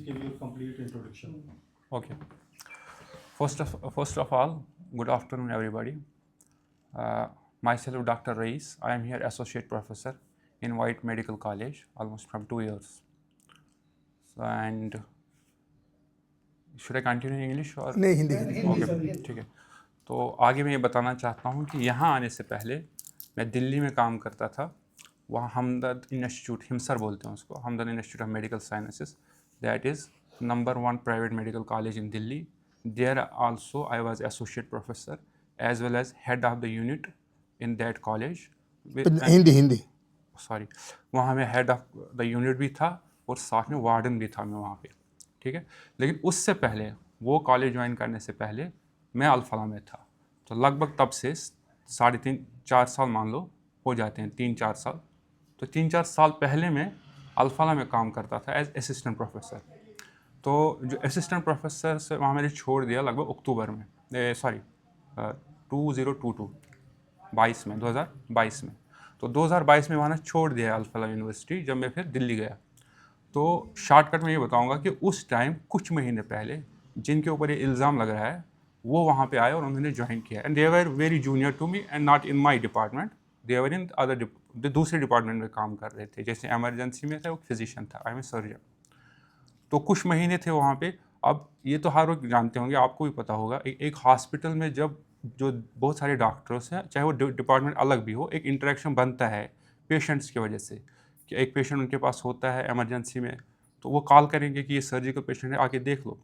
give you a complete introduction. Okay. First of all, good afternoon, everybody. Myself, Dr. Rais. I am here associate professor in White Medical College, almost from 2 years. And should I continue in English or? नहीं, Hindi. Okay, ठीक है। तो आगे मैं ये बताना चाहता हूँ कि यहाँ आने से पहले मैं दिल्ली में काम करता था। वहाँ हमदर्द इंस्टीट्यूट, हिमसर बोलते हैं उसको, Hamdard institute of medical sciences, that is number 1 private medical college in Delhi. There also I was associate professor as well as head of the unit in that college. Hindi. Sorry, वहाँ मैं हेड ऑफ द यूनिट भी था और साथ में warden भी था मैं वहाँ पे, ठीक है। लेकिन उससे पहले, वो कॉलेज ज्वाइन करने से पहले मैं अल्फला में था। तो लगभग तब से 3.5-4 साल मान लो हो जाते हैं, 3-4 साल। तो 3-4 साल पहले मैं अल्फला में काम करता था एज असिस्टेंट प्रोफेसर। तो जो असिस्टेंट प्रोफेसर से वहाँ मैंने छोड़ दिया लगभग अक्टूबर में, 2022 में। तो 2022 में वहाँ छोड़ दिया अल्फला यूनिवर्सिटी जब मैं फिर दिल्ली गया। तो शॉर्टकट में ये बताऊँगा कि उस टाइम कुछ महीने पहले जिनके ऊपर ये इल्ज़ाम लग रहा है वो वहाँ पे आए और उन्होंने ज्वाइन किया। And they were very junior to me and not in my department, they were in other, दूसरे डिपार्टमेंट में काम कर रहे थे। जैसे एमरजेंसी में था, वो फिजिशियन था, आई एम ए सर्जन। तो कुछ महीने थे वहाँ पे। अब ये तो हर वक्त जानते होंगे, आपको भी पता होगा, एक हॉस्पिटल में जब जो बहुत सारे डॉक्टर्स हैं, चाहे वो डिपार्टमेंट अलग भी हो, एक इंटरेक्शन बनता है पेशेंट्स की वजह से। कि एक पेशेंट उनके पास होता है इमरजेंसी में, तो वो कॉल करेंगे कि ये सर्जिकल पेशेंट है, आके देख लो,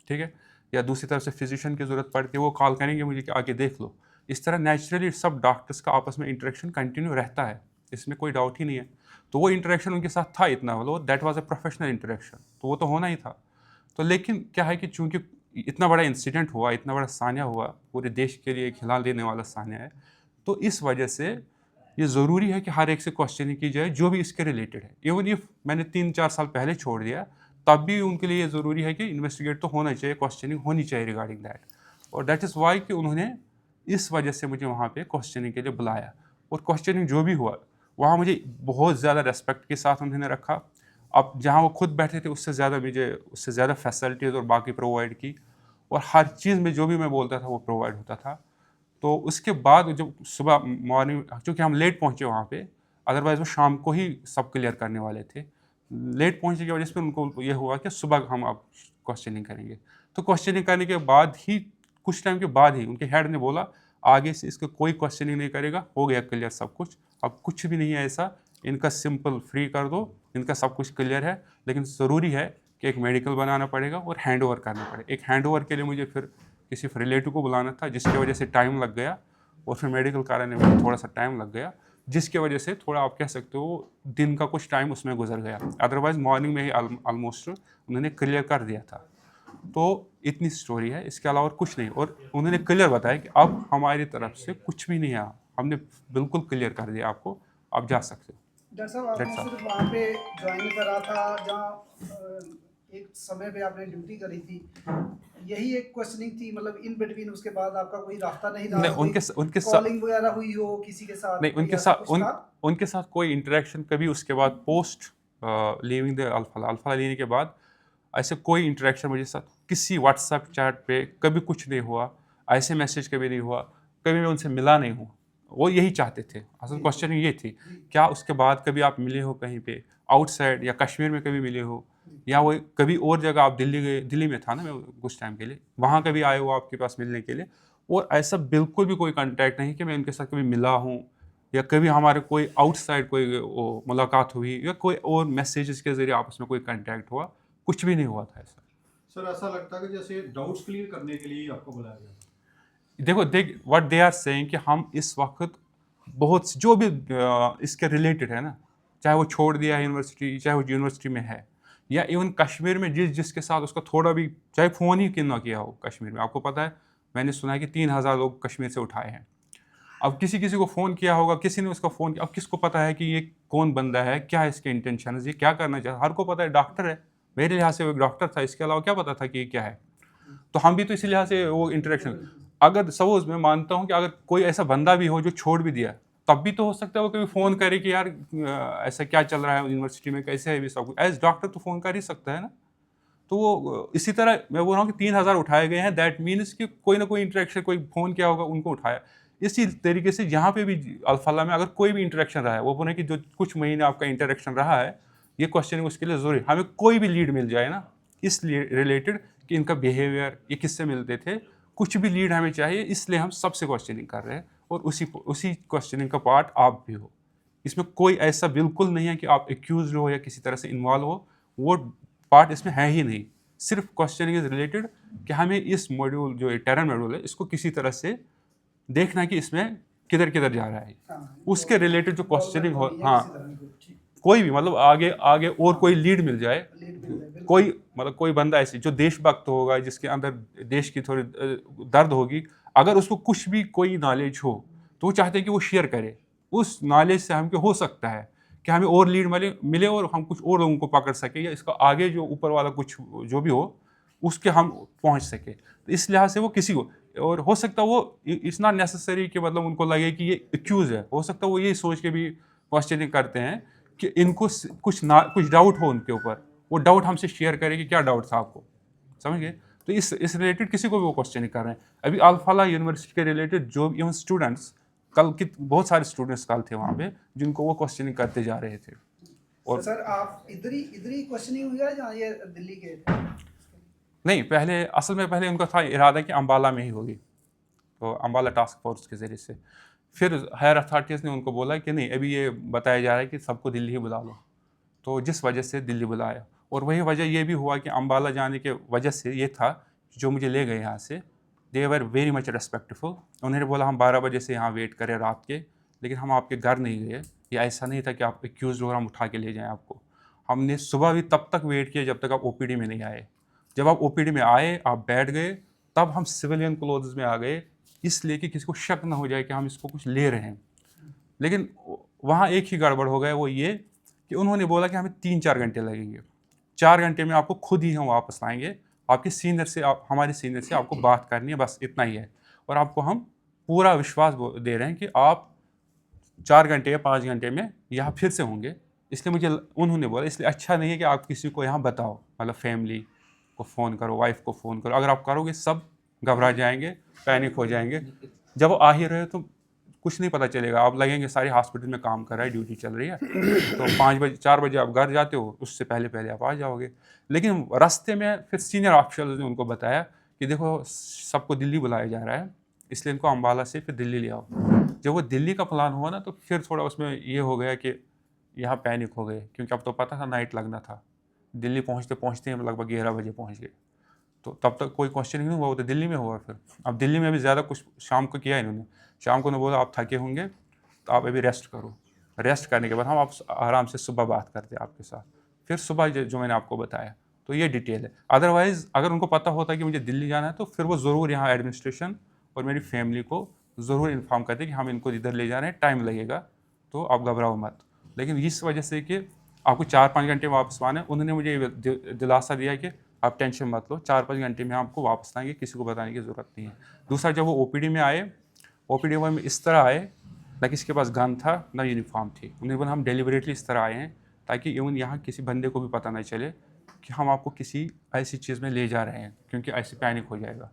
ठीक है। या दूसरी तरफ से फिजिशियन की ज़रूरत पड़ती है, वो कॉल करेंगे मुझे कि आके देख लो। इस तरह नेचुरली सब डॉक्टर्स का आपस में इंटरेक्शन कंटिन्यू रहता है, इसमें कोई डाउट ही नहीं है। तो वो इंटरेक्शन उनके साथ था इतना, मतलब that was a professional interaction, तो वो तो होना ही था। तो लेकिन क्या है कि चूंकि इतना बड़ा इंसिडेंट हुआ, इतना बड़ा सान्या हुआ, पूरे देश के लिए एक हिला देने वाला सान्या है, तो इस वजह से ये ज़रूरी है कि हर एक से क्वेश्चनिंग की जाए जो भी इसके रिलेटेड है। इवन इफ मैंने 3-4 साल पहले छोड़ दिया, तब भी उनके लिए ये ज़रूरी है कि इन्वेस्टिगेट तो होना चाहिए, क्वेश्चनिंग होनी चाहिए रिगार्डिंग दैट। और दैट इज़ वाई कि उन्होंने इस वजह से मुझे वहाँ पे क्वेश्चनिंग के लिए बुलाया। और क्वेश्चनिंग जो भी हुआ, वहाँ मुझे बहुत ज़्यादा रेस्पेक्ट के साथ उन्होंने रखा। अब जहाँ वो खुद बैठे थे उससे ज़्यादा फैसिलिटीज़ और बाकी प्रोवाइड की, और हर चीज़ में जो भी मैं बोलता था वो प्रोवाइड होता था। तो उसके बाद जब सुबह मॉर्निंग, चूँकि हम लेट पहुँचे वहाँ पे, अदरवाइज़ वो शाम को ही सब क्लियर करने वाले थे। लेट पहुँचने की वजह से उनको ये हुआ कि सुबह हम अब क्वेश्चनिंग करेंगे। तो क्वेश्चनिंग करने के बाद ही, कुछ टाइम के बाद ही, उनके हेड ने बोला आगे से इसका कोई क्वेश्चनिंग नहीं करेगा, हो गया क्लियर सब कुछ, अब कुछ भी नहीं है ऐसा, इनका सिंपल फ्री कर दो, इनका सब कुछ क्लियर है। लेकिन ज़रूरी है कि एक मेडिकल बनाना पड़ेगा और हैंड ओवर करना पड़ेगा। एक हैंड ओवर के लिए मुझे फिर किसी रिलेटिव को बुलाना था, जिसकी वजह से टाइम लग गया, और फिर मेडिकल कराने में थोड़ा सा टाइम लग गया, जिसकी वजह से थोड़ा आप कह सकते हो दिन का कुछ टाइम उसमें गुजर गया। अदरवाइज़ मॉर्निंग में ही ऑलमोस्ट उन्होंने क्लियर कर दिया था। तो इतनी स्टोरी है, इसके अलावा और कुछ नहीं। और उन्होंने क्लियर बताया कि अब हमारी तरफ से कुछ भी नहीं है, हमने बिल्कुल क्लियर कर दिया आपको, आप जा सकते हो। डॉक्टर साहब, आपने सिर्फ वहाँ पे ज्वाइन करा था जहाँ एक समय पे आपने ड्यूटी करी थी, यही एक क्वेश्चनिंग थी, मतलब इन बिटवीन उसके बाद आपका कोई रास्ता नहीं था? नहीं, उनके साथ कॉलिंग वगैरह हुई हो किसी के साथ? नहीं, उनके साथ कोई इंटरेक्शन कभी उसके बाद पोस्ट लीविंग द अल्फला लेने के बाद ऐसे कोई इंटरेक्शन मुझे साथ किसी व्हाट्सएप चैट पे कभी कुछ नहीं हुआ, ऐसे मैसेज कभी नहीं हुआ, कभी मैं उनसे मिला नहीं हूँ। वो यही चाहते थे, असल क्वेश्चन ये थी, क्या उसके बाद कभी आप मिले हो कहीं पे आउटसाइड, या कश्मीर में कभी मिले हो, या वो कभी और जगह आप दिल्ली गए, दिल्ली में था ना मैं कुछ टाइम के लिए, वहाँ कभी आए हो आपके पास मिलने के लिए। और ऐसा बिल्कुल भी कोई कांटेक्ट नहीं कि मैं उनके साथ कभी मिला हूँ, या कभी हमारे कोई आउटसाइड कोई मुलाकात हुई, या कोई और मैसेजेस के ज़रिए आपस में कोई कांटेक्ट हुआ, कुछ भी नहीं हुआ था ऐसा। सर, ऐसा लगता है कि जैसे डाउट्स क्लियर करने के लिए आपको बुलाया गया। देखो व्हाट दे आर सेइंग कि हम इस वक्त बहुत जो भी इसके रिलेटेड है ना, चाहे वो छोड़ दिया है यूनिवर्सिटी, चाहे वो यूनिवर्सिटी में है, या इवन कश्मीर में जिसके साथ उसका थोड़ा भी, चाहे फ़ोन ही क्यों ना किया हो कश्मीर में, आपको पता है मैंने सुना है कि 3,000 लोग कश्मीर से उठाए हैं। अब किसी को फ़ोन किया होगा, किसी ने उसका फ़ोन किया, अब किसको पता है कि ये कौन बंदा है, क्या है इसके इंटेंशन, ये क्या करना चाहता है? हर को पता है डॉक्टर है, मेरे लिहाज से वो एक डॉक्टर था, इसके अलावा क्या पता था कि ये क्या है। तो हम भी तो इसी लिहाज से वो इंटरेक्शन, अगर सपोज मैं मानता हूँ कि अगर कोई ऐसा बंदा भी हो जो छोड़ भी दिया, तब भी तो हो सकता है वो कभी फ़ोन करे कि यार ऐसा क्या चल रहा है यूनिवर्सिटी में, कैसे है भी सब कुछ, एज डॉक्टर तो फ़ोन कर ही सकता है ना। तो वो इसी तरह मैं बोल रहा हूँ कि 3000 उठाए गए हैं, दैट मीन्स कि कोई ना कोई इंटरेक्शन, कोई फ़ोन किया होगा, उनको उठाया। इसी तरीके से यहाँ पे भी अल्फाला में अगर कोई भी इंटरेक्शन रहा है, वो बोले कि जो कुछ महीने आपका इंटरेक्शन रहा है, ये क्वेश्चनिंग उसके लिए ज़रूरी। हमें कोई भी लीड मिल जाए ना इस रिलेटेड कि इनका बिहेवियर, ये किससे मिलते थे, कुछ भी लीड हमें चाहिए, इसलिए हम सबसे क्वेश्चनिंग कर रहे हैं। और उसी क्वेश्चनिंग का पार्ट आप भी हो। इसमें कोई ऐसा बिल्कुल नहीं है कि आप एक्यूज हो या किसी तरह से इन्वॉल्व हो, वो पार्ट इसमें है ही नहीं। सिर्फ क्वेश्चनिंग इज रिलेटेड कि हमें इस मॉड्यूल, जो टेरन मॉड्यूल है, इसको किसी तरह से देखना कि इसमें किधर किधर जा रहा है। उसके रिलेटेड जो क्वेश्चनिंग हो, हाँ, कोई भी मतलब आगे आगे और कोई लीड मिल जाए, कोई मतलब कोई बंदा ऐसे जो देशभक्त होगा, जिसके अंदर देश की थोड़ी दर्द होगी, अगर उसको कुछ भी कोई नॉलेज हो तो वो चाहते हैं कि वो शेयर करे। उस नॉलेज से हमको हो सकता है कि हमें और लीड मिले और हम कुछ और लोगों को पकड़ सके, या इसका आगे जो ऊपर वाला कुछ जो भी हो उसके हम पहुंच सके। तो इस लिहाज से वो किसी को, और हो सकता है वो इट्स नॉट नेसेसरी कि मतलब उनको लगे कि ये एक्यूज है, हो सकता है वो ये सोच के भी क्वेश्चनिंग करते हैं कि इनको कुछ डाउट हो उनके ऊपर, वो डाउट हमसे शेयर करें कि क्या डाउट था आपको, समझ गए। तो इस रिलेटेड किसी को भी वो क्वेश्चनिंग कर रहे हैं। अभी अल्फाला यूनिवर्सिटी के रिलेटेड जो इवन स्टूडेंट्स, कल की बहुत सारे स्टूडेंट्स कल थे वहाँ पे जिनको वो क्वेश्चनिंग करते जा रहे थे। और सर आप इधर ही क्वेश्चनिंग हुई है जहाँ ये दिल्ली के थे? नहीं, पहले असल में पहले उनका था इरादा कि अम्बाला में ही होगी, तो अम्बाला टास्क फोर्स के ज़रिए से। फिर हायर अथॉरिटीज़ ने उनको बोला कि नहीं, अभी ये बताया जा रहा है कि सबको दिल्ली ही बुला लो, तो जिस वजह से दिल्ली बुलाया। और वही वजह ये भी हुआ कि अम्बाला जाने के वजह से ये था, जो मुझे ले गए यहाँ से, दे वर वेरी मच रेस्पेक्टफुल। उन्होंने बोला हम 12 बजे से यहाँ वेट करें रात के, लेकिन हम आपके घर नहीं गए। ये ऐसा नहीं था कि आप एक्यूज़ हो, हम उठा के ले जाएँ आपको। हमने सुबह भी तब तक वेट किया जब तक आप ओपीडी में नहीं आए। जब आप ओपीडी में आए, आप बैठ गए, तब हम सिविलियन क्लोथ्स में आ गए, इसलिए कि किसी को शक ना हो जाए कि हम इसको कुछ ले रहे हैं। लेकिन वहाँ एक ही गड़बड़ हो गया, वो ये कि उन्होंने बोला कि हमें 3-4 घंटे लगेंगे, 4 घंटे में आपको खुद ही हम वापस लाएंगे, आपके सीनियर से, आप हमारे सीनियर से आपको बात करनी है, बस इतना ही है। और आपको हम पूरा विश्वास दे रहे हैं कि आप 4 घंटे या 5 घंटे में यहाँ फिर से होंगे। इसलिए मुझे उन्होंने बोला इसलिए अच्छा नहीं है कि आप किसी को यहाँ बताओ, मतलब फैमिली को फ़ोन करो, वाइफ को फ़ोन करो। अगर आप करोगे सब घबरा जाएंगे, पैनिक हो जाएंगे। जब आ ही रहे तो कुछ नहीं पता चलेगा, आप लगेंगे सारे हॉस्पिटल में काम कर रहा है, ड्यूटी चल रही है, तो 5 बजे 4 बजे आप घर जाते हो, उससे पहले पहले आप आ जाओगे। लेकिन रास्ते में फिर सीनियर ऑफिसर्स ने उनको बताया कि देखो सबको दिल्ली बुलाया जा रहा है, इसलिए इनको अम्बाला से फिर दिल्ली ले आओ। जब वो दिल्ली का प्लान हुआ ना, तो फिर थोड़ा उसमें ये हो गया कि यहाँ पैनिक हो गए, क्योंकि अब तो पता था नाइट लगना था। दिल्ली पहुँचते पहुँचते हम लगभग 11 बजे पहुँच गए, तो तब तक कोई क्वेश्चन नहीं हुआ, वो तो दिल्ली में हुआ। फिर अब दिल्ली में भी ज़्यादा कुछ शाम को किया इन्होंने। शाम को उन्होंने बोला आप थके होंगे तो आप अभी रेस्ट करो, रेस्ट करने के बाद हम आप आराम से सुबह बात करते हैं आपके साथ। फिर सुबह जो मैंने आपको बताया, तो ये डिटेल है। अदरवाइज़ अगर उनको पता होता कि मुझे दिल्ली जाना है, तो फिर वो ज़रूर यहाँ एडमिनिस्ट्रेशन और मेरी फैमिली को ज़रूर इन्फॉर्म करते कि हम इनको इधर ले जा रहे हैं, टाइम लगेगा, तो आप घबराओ मत। लेकिन इस वजह से कि आपको 4-5 घंटे वापस आना है, उन्होंने मुझे दिलासा दिया कि आप टेंशन मत लो, 4-5 घंटे में आपको वापस लाएंगे, किसी को बताने की ज़रूरत नहीं है। दूसरा, जब वो ओपीडी में आए, ओपीडी में इस तरह आए ना किसी के पास गन था ना यूनिफॉर्म थी। उन्होंने बोला हम डेलिबरेटली इस तरह आए हैं ताकि इवन यहाँ किसी बंदे को भी पता नहीं चले कि हम आपको किसी ऐसी चीज़ में ले जा रहे हैं, क्योंकि ऐसे पैनिक हो जाएगा।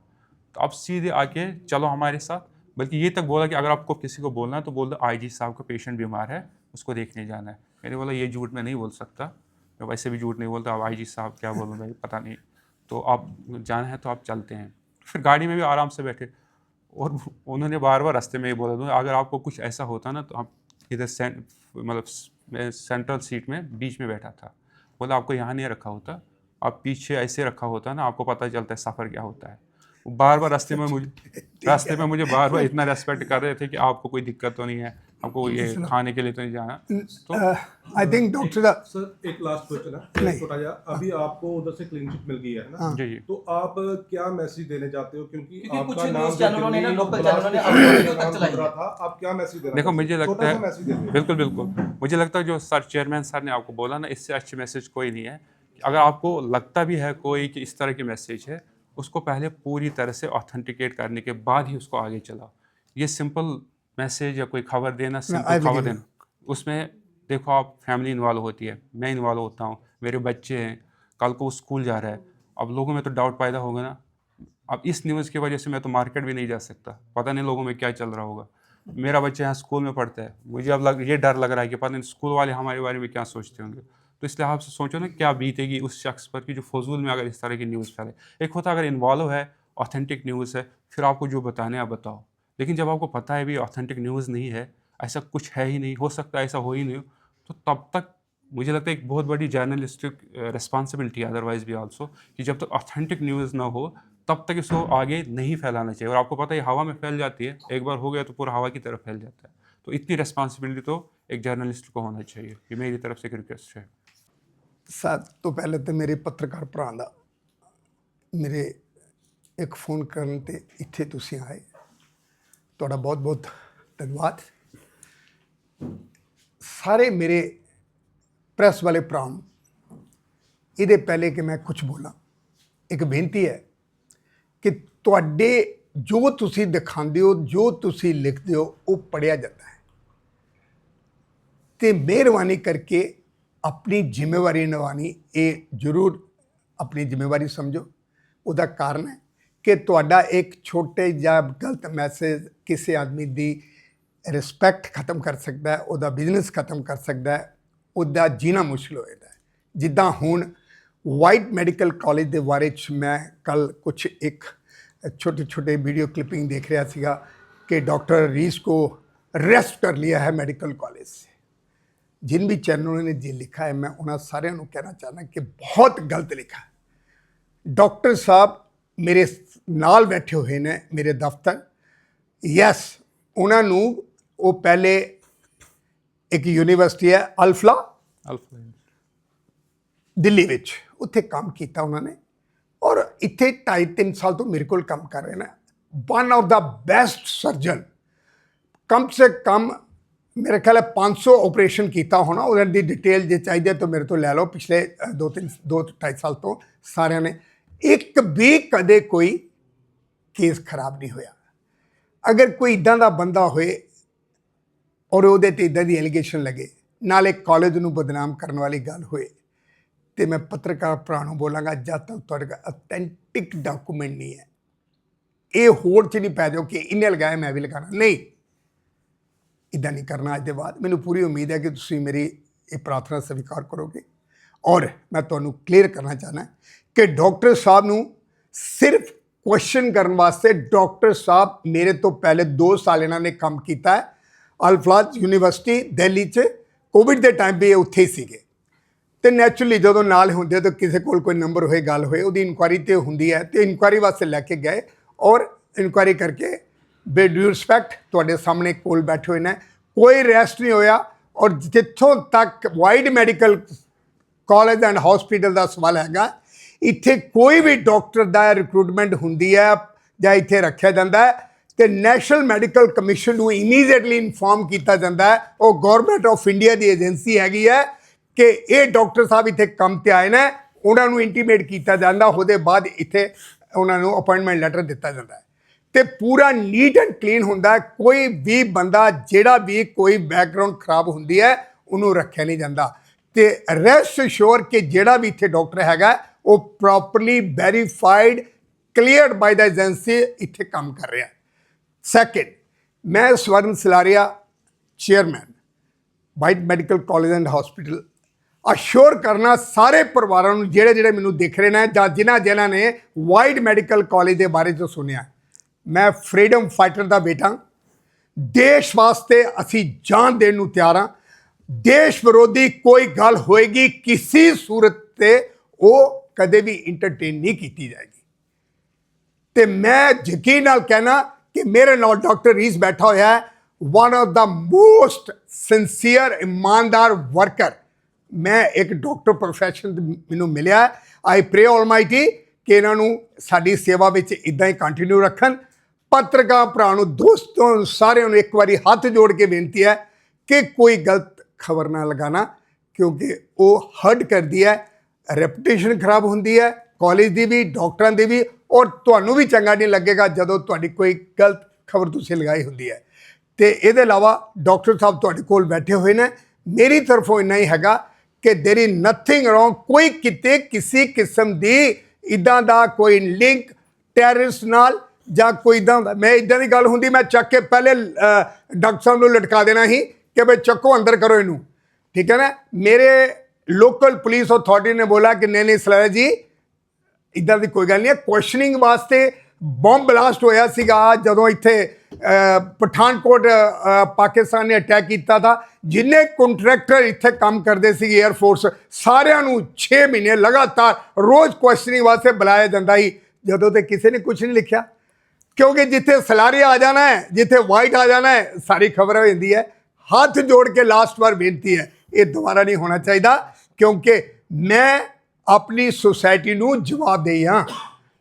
तो आप सीधे आके चलो हमारे साथ। बल्कि ये तक बोला कि अगर आपको किसी को बोलना है तो बोल दो आईजी साहब का पेशेंट बीमार है, उसको देखने जाना है। मैंने बोला ये झूठ मैं नहीं बोल सकता, मैं वैसे भी झूठ नहीं बोलता, अब आईजी साहब क्या बोलूँगा पता नहीं, तो आप जाना है तो आप चलते हैं। फिर गाड़ी में भी आराम से बैठे, और उन्होंने बार बार रास्ते में ही बोला था अगर आपको कुछ ऐसा होता ना तो आप इधर मतलब मैं सेंट्रल सीट में बीच में बैठा था, बोला आपको यहाँ नहीं रखा होता, आप पीछे ऐसे रखा होता ना, आपको पता चलता है सफ़र क्या होता है। बार बार रास्ते में मुझे बार बार इतना रेस्पेक्ट कर रहे थे कि आपको कोई दिक्कत तो नहीं है, आपको ये खाने के लिए तो नहीं जाना। तो आई थिंक डॉक्टर सर एक लास्ट क्वेश्चन है छोटा जा, अभी आपको उधर से क्लीन चिट मिल गई है ना, जी जी, तो आप क्या मैसेज देने चाहते हो, क्योंकि आपका कुछ नाम न्यूज़ चैनलों ने ना, लोकल चैनलों ने नाम वीडियो तक चलाई रहा है। था, आप क्या मैसेज देना देखो चाहते हो? मुझे लगता छोटा सा मैसेज है दीजिए। बिल्कुल मुझे लगता है जो सर चेयरमैन सर ने आपको बोला ना, इससे अच्छे मैसेज कोई नहीं है। अगर आपको लगता भी है कोई कि इस तरह की मैसेज है, उसको पहले पूरी तरह से ऑथेंटिकेट करने के बाद ही उसको आगे चलाओ। ये सिंपल मैसेज या कोई खबर देना, सिंपल खबर देना, उसमें देखो आप फैमिली इन्वॉल्व होती है, मैं इन्वॉल्व होता हूँ, मेरे बच्चे हैं, कल को वो स्कूल जा रहा है, अब लोगों में तो डाउट पैदा होगा ना। अब इस न्यूज़ की वजह से मैं तो मार्केट भी नहीं जा सकता, पता नहीं लोगों में क्या चल रहा होगा। मेरा बच्चा यहाँ स्कूल में पढ़ता है, मुझे अब ये डर लग रहा है कि पता नहीं स्कूल वाले हमारे बारे में क्या सोचते होंगे। तो इसलिए आप सोचो ना क्या बीतेगी उस शख्स पर कि जो फजूल में अगर इस तरह की न्यूज़ फैले। एक होता अगर इन्वॉल्व है, ऑथेंटिक न्यूज़ है, फिर आपको जो बताने आप बताओ, लेकिन जब आपको पता है भी ऑथेंटिक न्यूज़ नहीं है, ऐसा कुछ है ही नहीं, हो सकता है ऐसा हो ही नहीं हो, तो तब तक मुझे लगता है एक बहुत बड़ी जर्नलिस्टिक रिस्पॉन्सिबिलिटी अदरवाइज भी आल्सो, कि जब तक ऑथेंटिक न्यूज़ ना हो तब तक इसको आगे नहीं फैलाना चाहिए। और आपको पता है हवा में फैल जाती है, एक बार हो गया तो पूरा हवा की तरफ फैल जाता है। तो इतनी रिस्पॉन्सिबिलिटी तो एक जर्नलिस्ट को होना चाहिए, ये मेरी तरफ से एक रिक्वेस्ट है। ਸਭ ਤੋਂ ਪਹਿਲੇ ਤਾਂ ਮੇਰੇ ਪੱਤਰਕਾਰ ਭਰਾ ਦਾ ਮੇਰੇ ਇੱਕ ਫੋਨ ਕਰਨ ਤੇ ਇੱਥੇ ਤੁਸੀਂ ਆਏ, ਤੁਹਾਡਾ ਬਹੁਤ ਬਹੁਤ ਧੰਨਵਾਦ। ਸਾਰੇ ਮੇਰੇ ਪ੍ਰੈਸ ਵਾਲੇ ਭਰਾ ਨੂੰ ਇਹਦੇ ਪਹਿਲੇ ਕਿ ਮੈਂ ਕੁਝ ਬੋਲਾਂ, ਇੱਕ ਬੇਨਤੀ ਹੈ ਕਿ ਤੁਹਾਡੇ ਜੋ ਤੁਸੀਂ ਦਿਖਾਉਂਦੇ ਹੋ, ਜੋ ਤੁਸੀਂ ਲਿਖਦੇ ਹੋ, ਉਹ ਪੜ੍ਹਿਆ ਜਾਂਦਾ ਹੈ ਤੇ ਮਿਹਰਬਾਨੀ ਕਰਕੇ ਆਪਣੀ ਜ਼ਿੰਮੇਵਾਰੀ ਨਿਭਾਉਣੀ, ਇਹ ਜ਼ਰੂਰ ਆਪਣੀ ਜ਼ਿੰਮੇਵਾਰੀ ਸਮਝੋ। ਉਹਦਾ ਕਾਰਨ ਹੈ ਕਿ ਤੁਹਾਡਾ ਇੱਕ ਛੋਟੇ ਜਿਹਾ ਗਲਤ ਮੈਸੇਜ ਕਿਸੇ ਆਦਮੀ ਦੀ ਰਿਸਪੈਕਟ ਖਤਮ ਕਰ ਸਕਦਾ ਹੈ, ਉਹਦਾ ਬਿਜ਼ਨਸ ਖਤਮ ਕਰ ਸਕਦਾ ਹੈ, ਉਹਦਾ ਜੀਣਾ ਮੁਸ਼ਕਿਲ ਹੋ ਜਾਂਦਾ ਹੈ। ਜਿੱਦਾਂ ਹੁਣ ਵਾਈਟ ਮੈਡੀਕਲ ਕਾਲਜ ਦੇ ਬਾਰੇ 'ਚ ਮੈਂ ਕੱਲ੍ਹ ਕੁਛ ਇੱਕ छोटे छोटे वीडियो क्लिपिंग देख रहा सीगा कि डॉक्टर रीस को अरेस्ट कर लिया है मेडिकल कॉलेज से। जिन भी चैनलों ने जी लिखा है, मैं उन्हें सारे कहना चाहना कि बहुत गलत लिखा है। डॉक्टर साहब मेरे नाल बैठे हुए ने मेरे दफ्तर, यस उन्होंने वो पहले एक यूनिवर्सिटी है अल्फला दिल्ली विच उत्थे काम किया उन्होंने, और इत्थे 2.5-3 साल तो मेरे को काम कर रहे हैं। One of the best surgeon, कम से कम मेरे ख्याल है 500 ऑपरेशन किया होना। उन्होंने डिटेल जो चाहिए तो मेरे तो ले लो, पिछले 2-2.5 साल तो सारे ने एक भी कदे कोई केस खराब नहीं होया। अगर कोई इदा का बंदा होए और वो इदा की एलीगेशन लगे, नाले कॉलेज में बदनाम करने वाली गल होए, तो मैं पत्रकार भरा नूं बोलांगा जब तक तुहाडे कोल ऑथेंटिक डॉकूमेंट नहीं है, ये होड़ च नहीं पै जाओ कि इन्हें लगाया मैं भी लगाना, नहीं, इदा नहीं करना। अज के बाद मैनूं पूरी उम्मीद है कि तुसीं मेरी ये प्रार्थना स्वीकार करोगे। और मैं तुहानूं क्लीयर करना चाहना कि डॉक्टर साहब नूं सिर्फ क्वेश्चन करने वास्ते, डॉक्टर साहब मेरे तो पहले 2 साल इन्होंने काम किया है अल्फलाज यूनिवर्सिटी दिल्ली च, कोविड के टाइम भी उत्थे ही सीगे। तो नैचुरली जो नाल होंगे तो किसी को कोई नंबर होए गल होए, वो इंक्वायरी तो होंगी है, तो इंक्वायरी वास्ते लैके गए और इंक्वायरी करके बेड्यू रिस्पैक्ट तुहाडे सामने कोल बैठे हुए हैं, कोई अरेस्ट नहीं होया। और जिथों तक wide medical college and hospital का सवाल है, इत्थे कोई भी डॉक्टर का रिक्रूटमेंट होंदी है जां इत्थे रखा जाता है तो नैशनल मैडिकल कमीशन को इमीजिएटली इनफॉर्म किया जाता है। वो गौरमेंट ऑफ इंडिया की एजेंसी हैगी है कि ये डॉक्टर साहब इत्थे काम ते आए हैं, उन्होंने इंटीमेट किया जाता, उसके बाद इत्थे उन्होंने अपॉइंटमेंट लैटर दिता जाता है, तो पूरा नीट एंड क्लीन होंदा है। कोई भी बंदा जिहड़ा भी कोई बैकग्राउंड खराब होंदी है उन्होंने रखा नहीं जाता। तो रेस्ट श्योर कि जिहड़ा भी इत्थे डॉक्टर हैगा वो properly verified cleared by the agency इत्थे काम कर रहा है। सैकेंड, मैं Swaran Salaria chairman white medical college and hospital assure करना सारे परिवारों को जेड़े जेड़े मैनू देख रहे हैं ਜਾਂ जिन्हां ने वाइट मैडिकल कॉलेज के बारे जो सुनिया, मैं फ्रीडम फाइटर का बेटा, देश वास्ते असी जान देने नूं तैयार हाँ। देश विरोधी कोई गल होएगी किसी सूरत से वो कदे भी इंटरटेन नहीं की जाएगी। तो मैं यकीन नाल कहना कि मेरे नाल डॉक्टर रीस बैठा होया है, वन ऑफ द मोस्ट सिंसीयर ईमानदार वर्कर। मैं एक डॉक्टर प्रोफैशन मैनू मिलिया। आई प्रे ऑलमाइटी कि इन्हों साडी सेवा में इदा ही कंटिन्यू रखन। पत्रकार भरा नूं, दोस्तों सारे एक बारी हाथ जोड़ के बेनती है कि कोई गलत खबर ना लगाना, क्योंकि वो हर्ट करती है, रेपूटेशन खराब होंदी है कॉलेज की भी, डॉक्टरों की भी, और तुहानूं भी चंगा नहीं लगेगा जदों तुहाडी कोई गलत खबर तुसीं लगाई होंदी है। तो ये अलावा डॉक्टर साहब तुहाडे कोल बैठे हुए हैं, मेरी तरफों इन्ना ही हैगा कि देयर इज नथिंग रॉन्ग। कोई किते किसी किस्म की इदां दा कोई लिंक टैररिस्ट नाल ਜਾਂ ਕੋਈ ਇਦਾਂ ਹੁੰਦਾ। ਮੈਂ ਇਦਾਂ ਦੀ ਗੱਲ ਹੁੰਦੀ ਮੈਂ ਚੱਕ ਕੇ ਪਹਿਲੇ ਡਾਕਟਰ ਸਾਹਿਬ ਨੂੰ ਲਟਕਾ ਦੇਣਾ ਸੀ ਕਿ ਬਈ ਚੱਕੋ ਅੰਦਰ ਕਰੋ ਇਹਨੂੰ, ਠੀਕ ਹੈ ਨਾ। ਮੇਰੇ ਲੋਕਲ ਪੁਲਿਸ ਅਥਾਰਟੀ ਨੇ ਬੋਲਾ ਕਿ ਨਹੀਂ ਸਲਾਰਾ ਜੀ ਇੱਦਾਂ ਦੀ ਕੋਈ ਗੱਲ ਨਹੀਂ ਹੈ। ਕੁਐਸਚਨਿੰਗ ਵਾਸਤੇ ਬੰਬ ਬਲਾਸਟ ਹੋਇਆ ਸੀਗਾ ਜਦੋਂ ਇੱਥੇ ਪਠਾਨਕੋਟ ਪਾਕਿਸਤਾਨ ਨੇ ਅਟੈਕ ਕੀਤਾ था। ਜਿੰਨੇ ਕੰਟਰੈਕਟਰ ਇੱਥੇ ਕੰਮ ਕਰਦੇ ਸੀ 에ਅਰ ਫੋਰਸ ਸਾਰਿਆਂ ਨੂੰ 6 ਮਹੀਨੇ ਲਗਾਤਾਰ ਰੋਜ਼ ਕੁਐਸਚਨਿੰਗ ਵਾਸਤੇ ਬੁਲਾਇਆ ਜਾਂਦਾ ਸੀ। ਜਦੋਂ ਤੇ ਕਿਸੇ ਨੇ ਕੁਝ ਨਹੀਂ ਲਿਖਿਆ, क्योंकि जिथे सलारे आ जाना है, जिथे वाइट आ जाना है, सारी खबर हो जाती है। हाथ जोड़ के लास्ट बार बेनती है, ये दोबारा नहीं होना चाहिए, क्योंकि मैं अपनी सोसाइटी नूं जवाबदेही हाँ।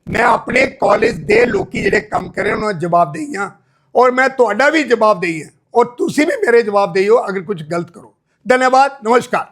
मैं अपने कॉलेज दे लोकी जिहड़े काम करे उन्होंने जवाबदेही हाँ, और मैं तुहाडा भी जवाबदेही है, और तुसी भी मेरे जवाबदेही हो अगर कुछ गलत करो। धन्यवाद, नमस्कार।